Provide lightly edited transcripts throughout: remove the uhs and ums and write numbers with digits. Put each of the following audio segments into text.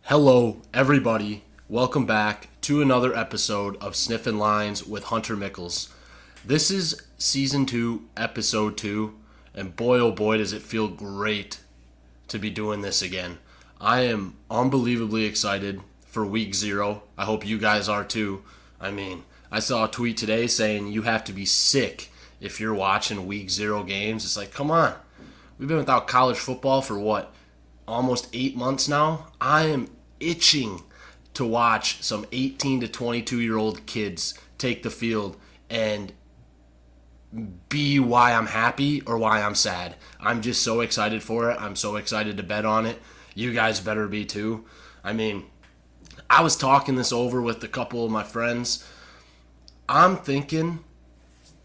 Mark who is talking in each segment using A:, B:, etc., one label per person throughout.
A: Hello, everybody. Welcome back to another episode of Sniffin Lines with Hunter Michels. This is Season 2, Episode 2, and boy oh boy does it feel great to be doing this again. I am unbelievably excited for Week 0. I hope you guys are too. I saw a tweet today saying you have to be sick if you're watching Week 0 games. It's like, come on. We've been without college football for what? Almost 8 months now. I am itching to watch some 18 to 22-year-old kids take the field and be why I'm happy or why I'm sad. I'm just so excited for it. I'm so excited to bet on it. You guys better be too. I was talking this over with a couple of my friends. I'm thinking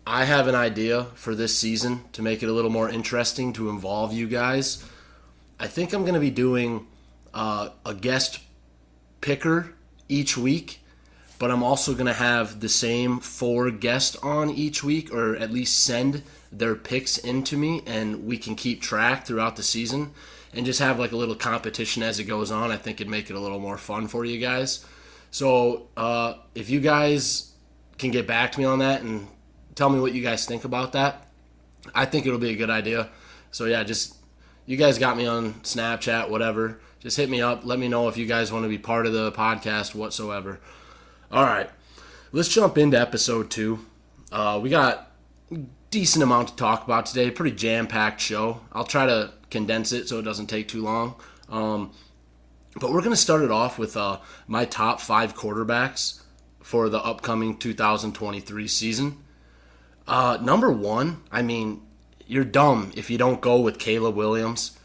A: I have an idea for this season to make it a little more interesting to involve you guys. I think I'm going to be doing a guest picker each week, but I'm also going to have the same 4 guests on each week, or at least send their picks into me, and we can keep track throughout the season and just have like a little competition as it goes on. I think it'd make it a little more fun for you guys. So if you guys can get back to me on that and tell me what you guys think about that, I think it'll be a good idea. So yeah, just you guys got me on Snapchat, whatever. Just hit me up. Let me know if you guys want to be part of the podcast whatsoever. All right, let's jump into episode 2. We got a decent amount to talk about today. Pretty jam-packed show. I'll try to condense it so it doesn't take too long. But we're going to start it off with my top 5 quarterbacks for the upcoming 2023 season. Number 1, you're dumb if you don't go with Caleb Williams.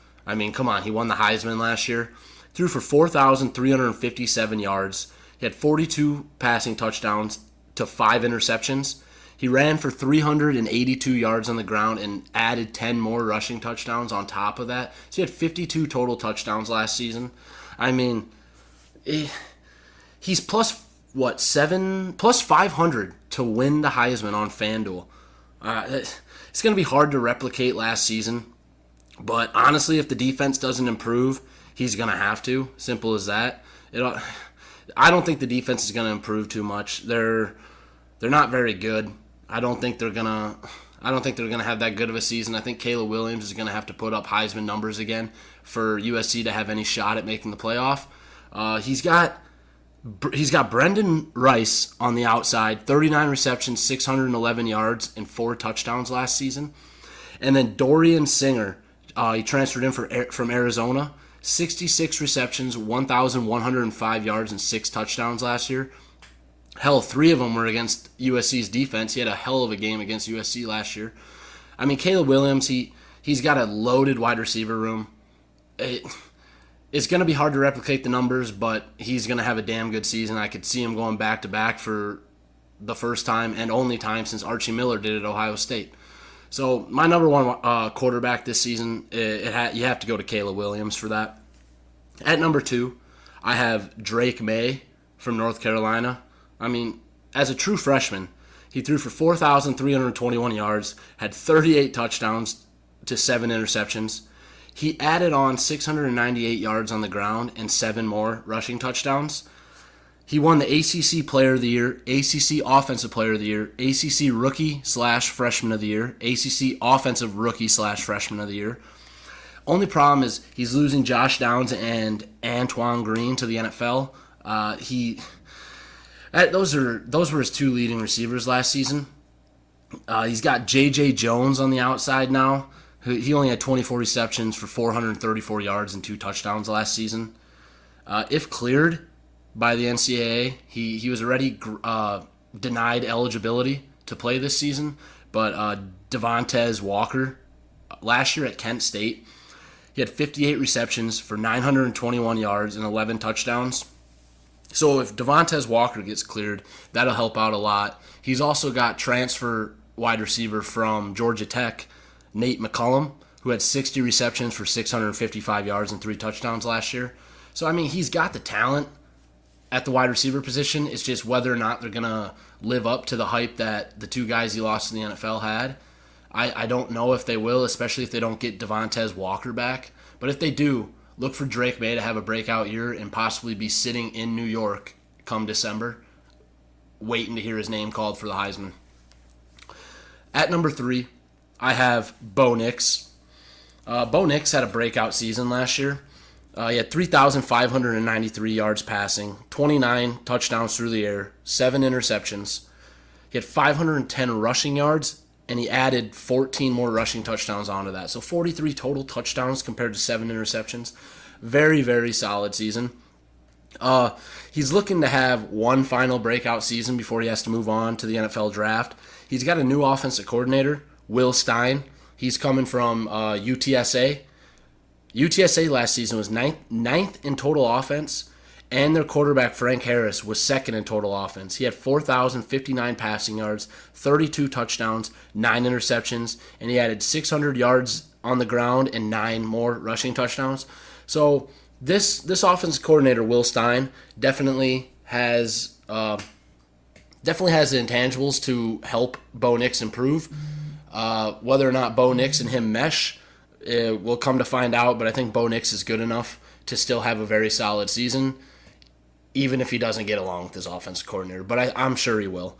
A: Come on, he won the Heisman last year. Threw for 4,357 yards. He had 42 passing touchdowns to 5 interceptions. He ran for 382 yards on the ground and added 10 more rushing touchdowns on top of that. So he had 52 total touchdowns last season. He's plus 500 to win the Heisman on FanDuel. It's going to be hard to replicate last season. But honestly, if the defense doesn't improve, he's going to have to. Simple as that. I don't think the defense is going to improve too much. They're not very good. I don't think they're gonna have that good of a season. I think Caleb Williams is going to have to put up Heisman numbers again for USC to have any shot at making the playoff. He's got Brendan Rice on the outside, 39 receptions, 611 yards, and 4 touchdowns last season. And then Dorian Singer, he transferred in from Arizona, 66 receptions, 1,105 yards, and 6 touchdowns last year. Hell, 3 of them were against USC's defense. He had a hell of a game against USC last year. Caleb Williams, he's got a loaded wide receiver room. It's going to be hard to replicate the numbers, but he's going to have a damn good season. I could see him going back-to-back for the first time and only time since Archie Miller did at Ohio State. So my number 1 quarterback this season, you have to go to Caleb Williams for that. At number 2, I have Drake May from North Carolina. As a true freshman, he threw for 4,321 yards, had 38 touchdowns to 7 interceptions. He added on 698 yards on the ground and 7 more rushing touchdowns. He won the ACC Player of the Year, ACC Offensive Player of the Year, ACC Rookie/Freshman of the Year, ACC Offensive Rookie/Freshman of the Year. Only problem is he's losing Josh Downs and Antoine Green to the NFL. Those were his 2 leading receivers last season. He's got J.J. Jones on the outside now. He only had 24 receptions for 434 yards and 2 touchdowns last season. If cleared by the NCAA, he was already denied eligibility to play this season. But Devontae Walker, last year at Kent State, he had 58 receptions for 921 yards and 11 touchdowns. So if Devontae Walker gets cleared, that'll help out a lot. He's also got transfer wide receiver from Georgia Tech, Nate McCullum, who had 60 receptions for 655 yards and 3 touchdowns last year. So, he's got the talent at the wide receiver position. It's just whether or not they're going to live up to the hype that the 2 guys he lost in the NFL had. I don't know if they will, especially if they don't get Devontae Walker back. But if they do, look for Drake May to have a breakout year and possibly be sitting in New York come December, waiting to hear his name called for the Heisman. At number 3, I have Bo Nix. Bo Nix had a breakout season last year. He had 3,593 yards passing, 29 touchdowns through the air, 7 interceptions. He had 510 rushing yards, and he added 14 more rushing touchdowns onto that. So 43 total touchdowns compared to 7 interceptions. Very, very solid season. He's looking to have one final breakout season before he has to move on to the NFL draft. He's got a new offensive coordinator, Will Stein. He's coming from UTSA. UTSA last season was ninth in total offense, and their quarterback, Frank Harris, was second in total offense. He had 4,059 passing yards, 32 touchdowns, 9 interceptions, and he added 600 yards on the ground and 9 more rushing touchdowns. So this offensive coordinator, Will Stein, definitely has the intangibles to help Bo Nix improve. Whether or not Bo Nix and him mesh, we'll come to find out, but I think Bo Nix is good enough to still have a very solid season, even if he doesn't get along with his offensive coordinator. But I'm sure he will.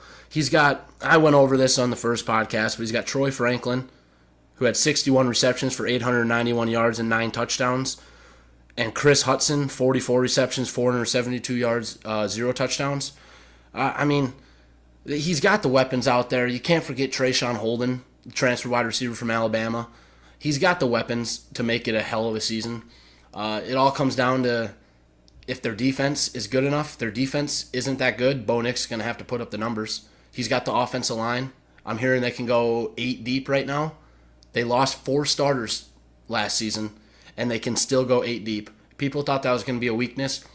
A: I went over this on the first podcast, but he's got Troy Franklin, who had 61 receptions for 891 yards and 9 touchdowns, and Chris Hudson, 44 receptions, 472 yards, 0 touchdowns. He's got the weapons out there. You can't forget Trayshawn Holden, transfer wide receiver from Alabama. He's got the weapons to make it a hell of a season. It all comes down to if their defense is good enough. If their defense isn't that good, Bo Nix is going to have to put up the numbers. He's got the offensive line. I'm hearing they can go 8 deep right now. They lost 4 starters last season, and they can still go 8 deep. People thought that was going to be a weakness.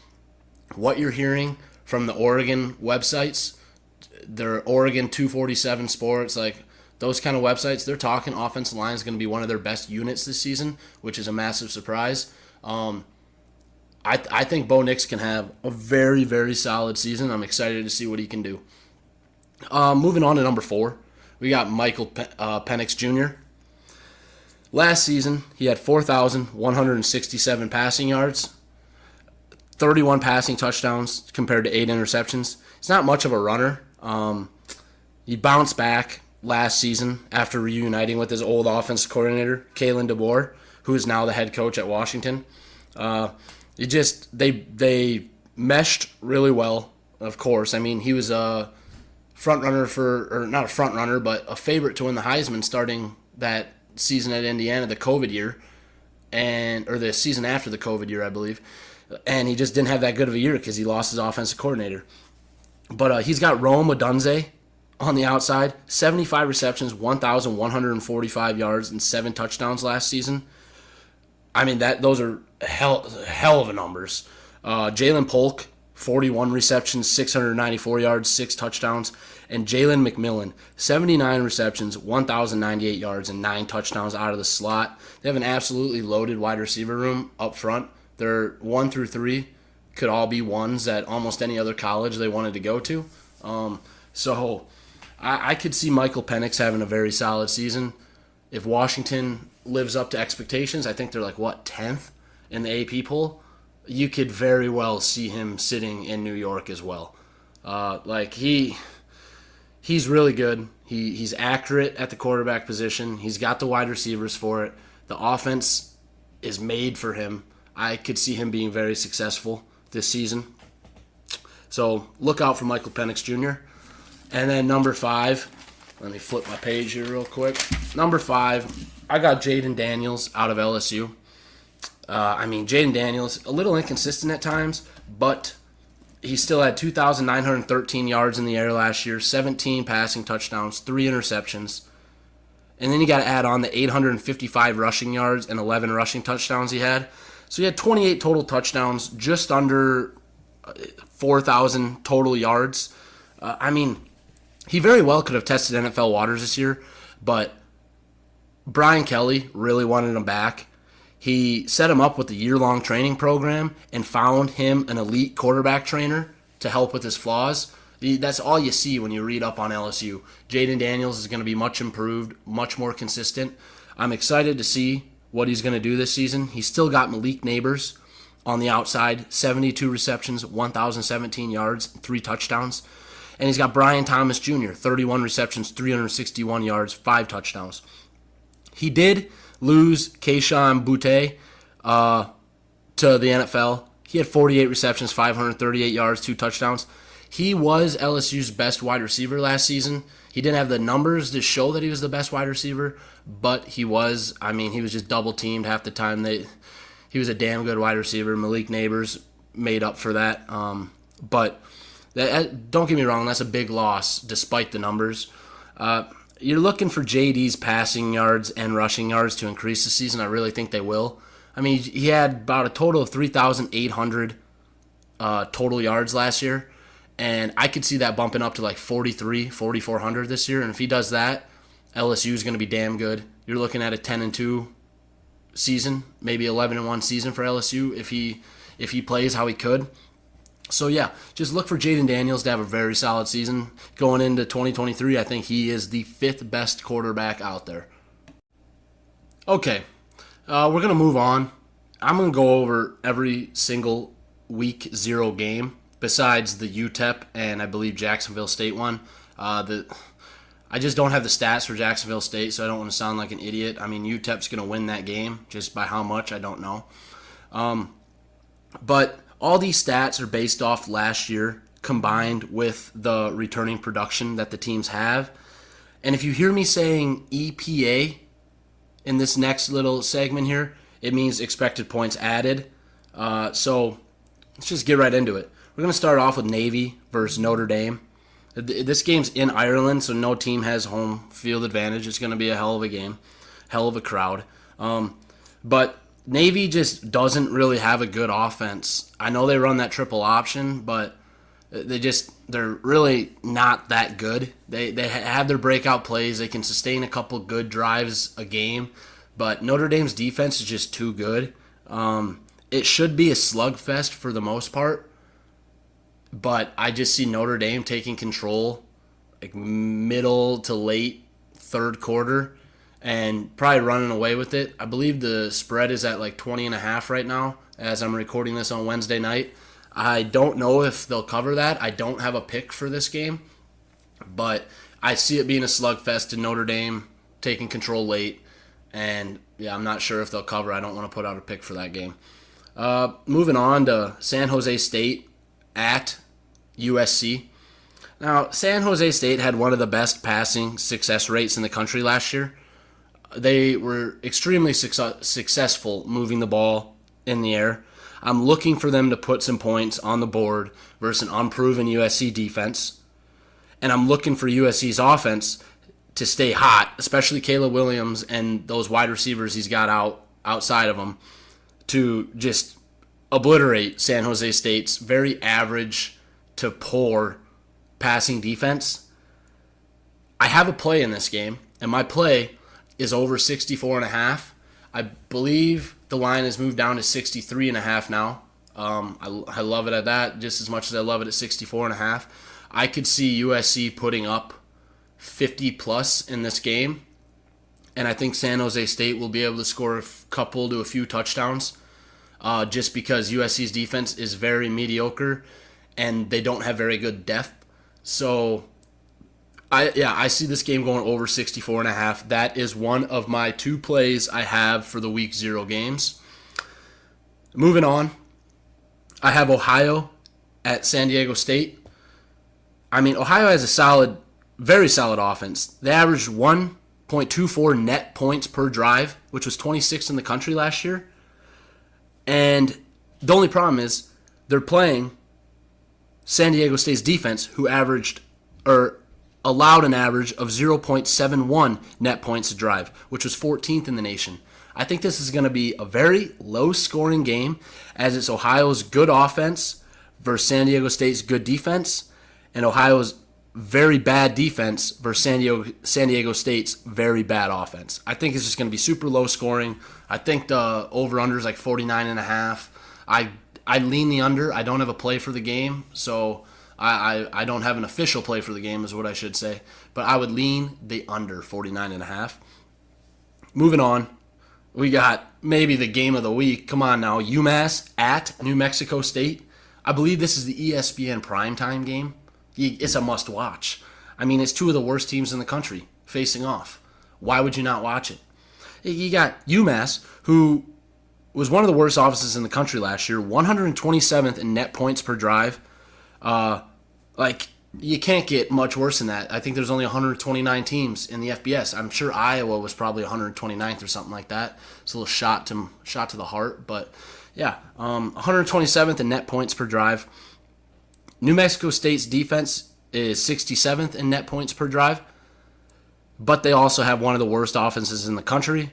A: What you're hearing from the Oregon websites, their Oregon 247 Sports, like those kind of websites, they're talking offensive line is going to be one of their best units this season, which is a massive surprise. I think Bo Nix can have a very, very solid season. I'm excited to see what he can do. Moving on to number 4, we got Michael Penix Jr. Last season, he had 4,167 passing yards, 31 passing touchdowns compared to 8 interceptions. He's not much of a runner. He bounced back last season after reuniting with his old offensive coordinator, Kalen DeBoer, who is now the head coach at Washington. They meshed really well, of course. I mean, he was a front runner not a front runner, but a favorite to win the Heisman starting that season at Indiana, the COVID year, or the season after the COVID year, I believe. And he just didn't have that good of a year because he lost his offensive coordinator. But he's got Rome Odunze on the outside, 75 receptions, 1,145 yards, and 7 touchdowns last season. I mean, those are hell of a numbers. Jalen Polk, 41 receptions, 694 yards, 6 touchdowns. And Jalen McMillan, 79 receptions, 1,098 yards, and 9 touchdowns out of the slot. They have an absolutely loaded wide receiver room up front. Their 1 through 3 could all be ones at almost any other college they wanted to go to. So I could see Michael Penix having a very solid season. If Washington lives up to expectations, I think they're 10th in the AP poll. You could very well see him sitting in New York as well. He's really good. He's accurate at the quarterback position. He's got the wide receivers for it. The offense is made for him. I could see him being very successful this season. So look out for Michael Penix Jr. And then number 5, let me flip my page here real quick. Number 5, I got Jaden Daniels out of LSU. Jaden Daniels, a little inconsistent at times, but he still had 2,913 yards in the air last year, 17 passing touchdowns, 3 interceptions. And then you got to add on the 855 rushing yards and 11 rushing touchdowns he had. So he had 28 total touchdowns, just under 4,000 total yards. He very well could have tested NFL waters this year, but Brian Kelly really wanted him back. He set him up with a year-long training program and found him an elite quarterback trainer to help with his flaws. That's all you see when you read up on LSU. Jaden Daniels is going to be much improved, much more consistent. I'm excited to see what he's going to do this season. He's still got Malik Neighbors on the outside, 72 receptions, 1,017 yards, 3 touchdowns. And he's got Brian Thomas Jr., 31 receptions, 361 yards, 5 touchdowns. He did lose Kayshon Boutte to the NFL. He had 48 receptions, 538 yards, 2 touchdowns. He was LSU's best wide receiver last season. He didn't have the numbers to show that he was the best wide receiver, but he was. I mean, he was just double-teamed half the time. He was a damn good wide receiver. Malik Neighbors made up for that. But don't get me wrong, that's a big loss despite the numbers. You're looking for JD's passing yards and rushing yards to increase this season. I really think they will. I mean, he had about a total of 3,800 total yards last year, and I could see that bumping up to like 4,400 this year. And if he does that, LSU is going to be damn good. You're looking at a 10-2 season, maybe 11-1 season for LSU if he plays how he could. So yeah, just look for Jaden Daniels to have a very solid season going into 2023. I think he is the 5th best quarterback out there. Okay, we're going to move on. I'm going to go over every single week 0 game besides the UTEP and I believe Jacksonville State one. I just don't have the stats for Jacksonville State, so I don't want to sound like an idiot. I mean, UTEP's going to win that game. Just by how much, I don't know. But all these stats are based off last year combined with the returning production that the teams have. And if you hear me saying EPA in this next little segment here, it means expected points added. So let's just get right into it. We're going to start off with Navy versus Notre Dame. This game's in Ireland, so no team has home field advantage. It's going to be a hell of a game, hell of a crowd. But Navy just doesn't really have a good offense. I know they run that triple option, but they're really not that good. They have their breakout plays. They can sustain a couple good drives a game, but Notre Dame's defense is just too good. It should be a slugfest for the most part, but I just see Notre Dame taking control like middle to late third quarter and probably running away with it. I believe the spread is at like 20.5 right now as I'm recording this on Wednesday night. I don't know if they'll cover that. I don't have a pick for this game, but I see it being a slugfest and Notre Dame taking control late. And yeah, I'm not sure if they'll cover. I don't want to put out a pick for that game. Moving on to San Jose State at USC. Now, San Jose State had one of the best passing success rates in the country last year. They were extremely successful moving the ball in the air. I'm looking for them to put some points on the board versus an unproven USC defense. And I'm looking for USC's offense to stay hot, especially Caleb Williams and those wide receivers he's got outside of him, to just obliterate San Jose State's very average to poor passing defense. I have a play in this game, and my play is over 64.5. I believe the line has moved down to 63.5 now. I love it at that just as much as I love it at 64.5. I could see USC putting up 50 plus in this game, and I think San Jose State will be able to score a couple to a few touchdowns just because USC's defense is very mediocre and they don't have very good depth. So I see this game going over 64.5. That is one of my 2 plays I have for the week 0 games. Moving on, I have Ohio at San Diego State. I mean, Ohio has a very solid offense. They averaged 1.24 net points per drive, which was 26th in the country last year. And the only problem is they're playing San Diego State's defense, who allowed an average of 0.71 net points a drive, which was 14th in the nation. I think this is going to be a very low-scoring game, as it's Ohio's good offense versus San Diego State's good defense, and Ohio's very bad defense versus San Diego State's very bad offense. I think it's just going to be super low-scoring. I think the over-under is like 49.5. I lean the under. I don't have a play for the game, so I don't have an official play for the game is what I should say. But I would lean the under 49.5. Moving on, We got maybe the game of the week. Come on now. UMass at New Mexico State. I believe this is the ESPN primetime game. It's a must watch. I mean, it's two of the worst teams in the country facing off. Why would you not watch it? You got UMass, who was one of the worst offenses in the country last year, 127th in net points per drive. You can't get much worse than that. I think there's only 129 teams in the FBS. I'm sure Iowa was probably 129th or something like that. It's a little shot to the heart, but yeah, 127th in net points per drive. New Mexico State's defense is 67th in net points per drive, but they also have one of the worst offenses in the country.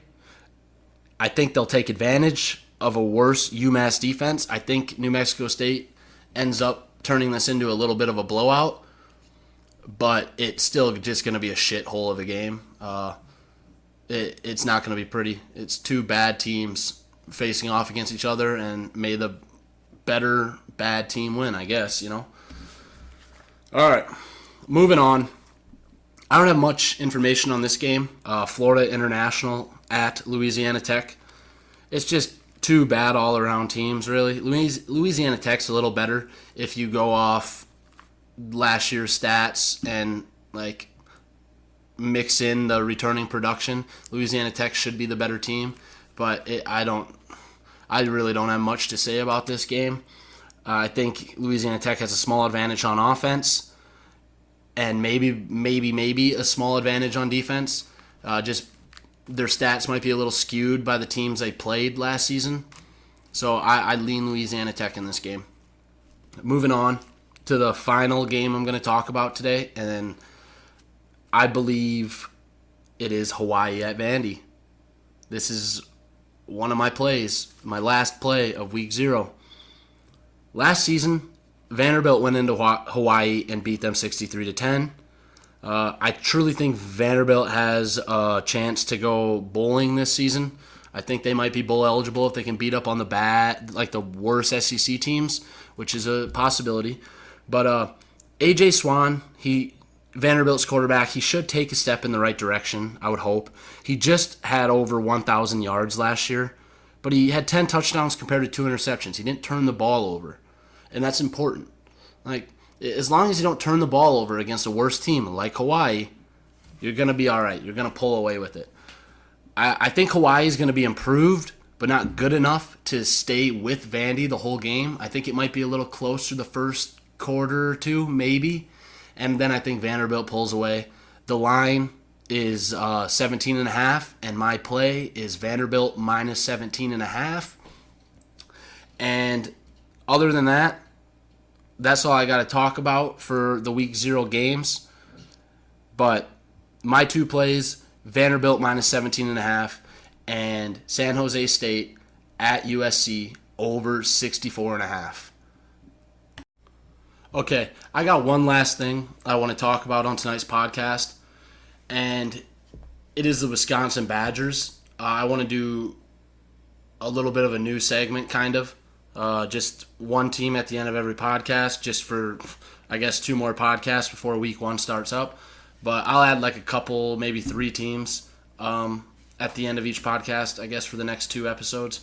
A: I think they'll take advantage of a worse UMass defense. I think New Mexico State ends up turning this into a little bit of a blowout, but it's still just going to be a shithole of a game. It's not going to be pretty. It's two bad teams facing off against each other, and may the better bad team win, I guess, All right, moving on. I don't have much information on this game. Florida International at Louisiana Tech. It's just two bad all-around teams, really. Louisiana Tech's a little better if you go off last year's stats and mix in the returning production. Louisiana Tech should be the better team, but I really don't have much to say about this game. I think Louisiana Tech has a small advantage on offense, and maybe a small advantage on defense. Just their stats might be a little skewed by the teams they played last season. So I lean Louisiana Tech in this game. Moving on to the final game I'm going to talk about today, and then I believe it is Hawaii at Vandy. This is one of my plays, my last play of week 0. Last season, Vanderbilt went into Hawaii and beat them 63-10. I truly think Vanderbilt has a chance to go bowling this season. I think they might be bowl eligible if they can beat up on the worst SEC teams, which is a possibility. But A.J. Swan, Vanderbilt's quarterback, he should take a step in the right direction, I would hope. He just had over 1,000 yards last year, but he had 10 touchdowns compared to 2 interceptions. He didn't turn the ball over, and that's important. As long as you don't turn the ball over against a worse team like Hawaii, you're going to be all right. You're going to pull away with it. I think Hawaii is going to be improved, but not good enough to stay with Vandy the whole game. I think it might be a little closer the first quarter or two, maybe. And then I think Vanderbilt pulls away. The line is 17.5, and my play is Vanderbilt minus 17.5. And other than that, that's all I got to talk about for the week 0 games. But my two plays, Vanderbilt minus 17.5 and San Jose State at USC over 64.5. Okay, I got one last thing I want to talk about on tonight's podcast, and it is the Wisconsin Badgers. I want to do a little bit of a new segment, kind of. Just one team at the end of every podcast, just for, I guess, 2 more podcasts before week 1 starts up. But I'll add a couple, maybe 3 teams at the end of each podcast, I guess, for the next 2 episodes.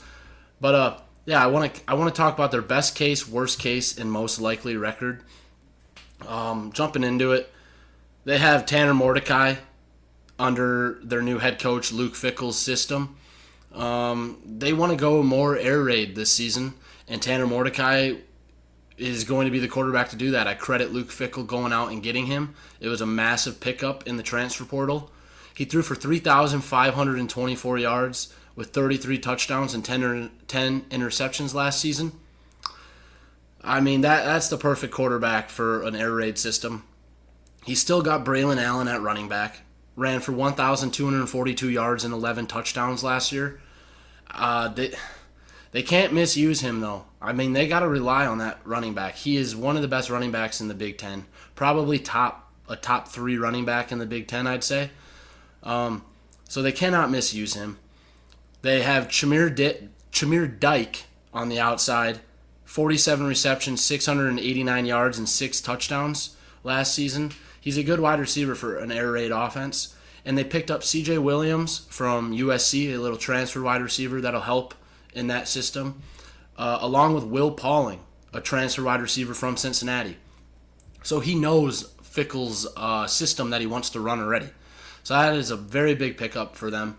A: But yeah, I want to talk about their best case, worst case, and most likely record. Jumping into it, they have Tanner Mordecai under their new head coach Luke Fickell's system. They want to go more air raid this season, and Tanner Mordecai is going to be the quarterback to do that. I credit Luke Fickell going out and getting him. It was a massive pickup in the transfer portal. He threw for 3,524 yards with 33 touchdowns and 10 interceptions last season. I mean, that's the perfect quarterback for an air raid system. He's still got Braylon Allen at running back. Ran for 1,242 yards and 11 touchdowns last year. They can't misuse him, though. I mean, they got to rely on that running back. He is one of the best running backs in the Big Ten. Probably a top 3 running back in the Big Ten, I'd say. So they cannot misuse him. They have Chimere Dike on the outside. 47 receptions, 689 yards, and 6 touchdowns last season. He's a good wide receiver for an air raid offense. And they picked up C.J. Williams from USC, a little transfer wide receiver that'll help in that system, along with Will Pauling, a transfer wide receiver from Cincinnati. So he knows Fickell's system that he wants to run already. So that is a very big pickup for them.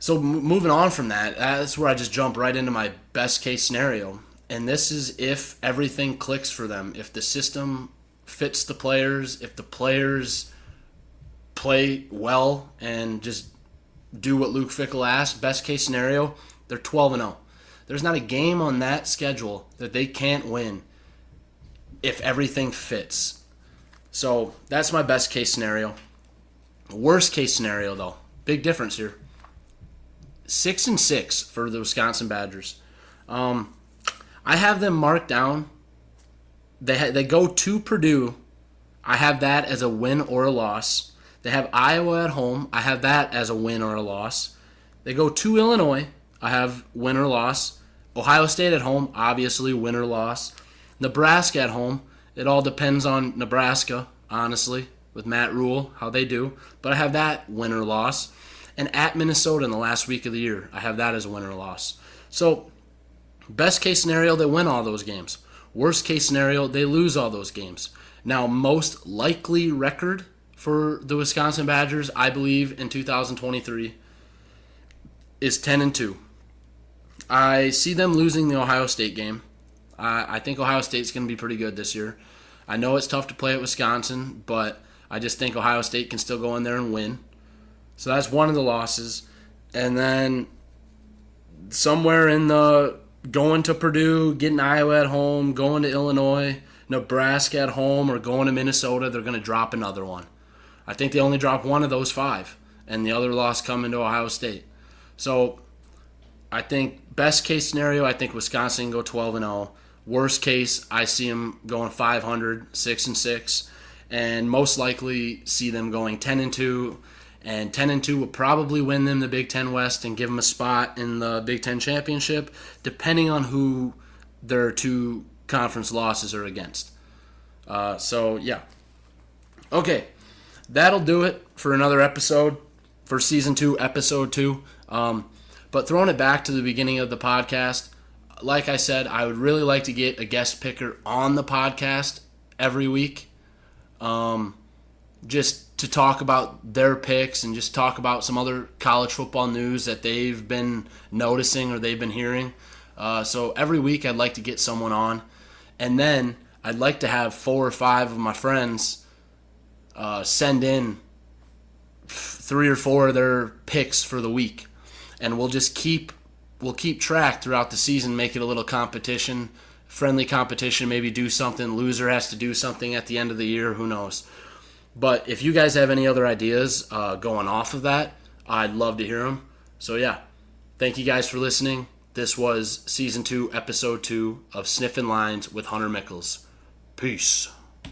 A: So moving on from that, that's where I just jump right into my best case scenario. And this is if everything clicks for them. If the system fits the players, if the players play well and just do what Luke Fickell asked, best case scenario, they're 12-0. There's not a game on that schedule that they can't win if everything fits. So that's my best case scenario. Worst case scenario, though, big difference here. 6-6 for the Wisconsin Badgers. I have them marked down. They go to Purdue. I have that as a win or a loss. They have Iowa at home. I have that as a win or a loss. They go to Illinois. I have win or loss. Ohio State at home, obviously win or loss. Nebraska at home. It all depends on Nebraska, honestly, with Matt Rule, how they do. But I have that win or loss. And at Minnesota in the last week of the year, I have that as a win or loss. So, best case scenario, they win all those games. Worst case scenario, they lose all those games. Now, most likely record for the Wisconsin Badgers, I believe, in 2023 is 10-2. I see them losing the Ohio State game. I think Ohio State's going to be pretty good this year. I know it's tough to play at Wisconsin, but I just think Ohio State can still go in there and win. So that's one of the losses. And then somewhere in the going to Purdue, getting Iowa at home, going to Illinois, Nebraska at home, or going to Minnesota, they're going to drop another one. I think they only drop one of those 5, and the other loss coming to Ohio State. So I think best case scenario, I think Wisconsin can go 12-0. Worst case, I see them going 500, 6-6, and most likely see them going 10-2. And 10-2 will probably win them the Big Ten West and give them a spot in the Big Ten Championship, depending on who their 2 conference losses are against. So, yeah. Okay, that'll do it for another episode, for Season 2, Episode 2. But throwing it back to the beginning of the podcast, like I said, I would really like to get a guest picker on the podcast every week. Just to talk about their picks and just talk about some other college football news that they've been noticing or they've been hearing. So every week I'd like to get someone on. And then I'd like to have 4 or 5 of my friends send in 3 or 4 of their picks for the week. And we'll keep track throughout the season, make it a little competition, friendly competition, maybe do something. Loser has to do something at the end of the year, who knows. But if you guys have any other ideas going off of that, I'd love to hear them. So yeah, thank you guys for listening. This was Season 2, Episode 2 of Sniffin' Lines with Hunter Michels. Peace.